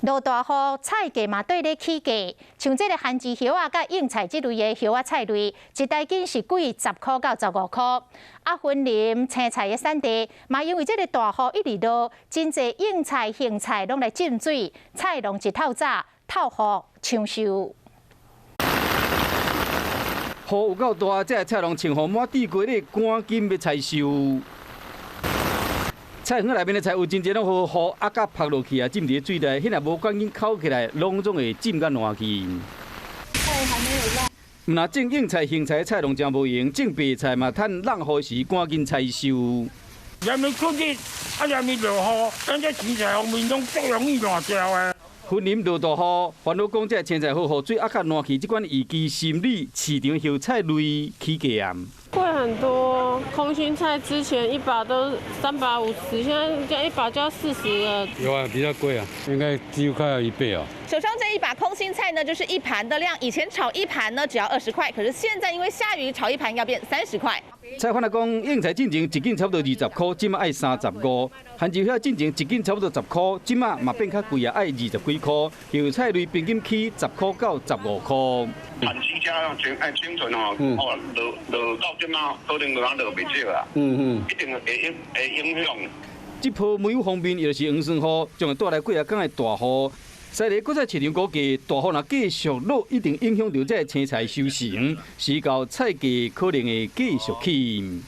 落大雨，菜价嘛对咧起价，像这个番薯叶啊、甲应菜这类的叶啊菜类，一袋斤是贵10块到15块。啊，云林青菜的产地嘛，因为这个大雨一直落，真侪应菜、杏菜拢来浸水，菜农一透早透雨抢收。雨有够大，这菜农穿雨满地瓜咧，赶紧要采收。菜园内面的菜有真侪拢雨啊，甲拍落去啊，浸伫水内，迄若无赶紧烤起来，拢总会浸甲烂去。菜还没有烂。那种应菜、杏菜的菜农真无用，种白菜嘛，趁冷雨时赶紧采收。也没出日，啊也没落雨，咱这青菜方面拢最容易烂掉的。云林落大雨，烦恼讲这青菜好雨水啊，较烂去，这款宜居心理，市场叶菜类起价。贵很多，空心菜之前一把都350，现在这一把就要40了。有啊，比较贵啊，应该几乎快要1倍哦。手上这一把空心菜呢，就是1盘的量，以前炒1盘呢只要20块，可是现在因为下雨，炒1盘要变30块。菜贩来讲，应菜进前一斤差不多20块，今麦爱35；番薯叶进前一斤差不多10块，今麦嘛变较贵啊，爱20几块。叶菜类平均起10块到15块。番薯加爱清纯哦，落到即马可能落袂少啊，一定会影响。这波梅雨方面，又是黄霜雨，将会带来几啊天的大雨。西里国菜市场估计，大雨若继续落，一定影响到这青菜收成，时到菜价可能会继续起。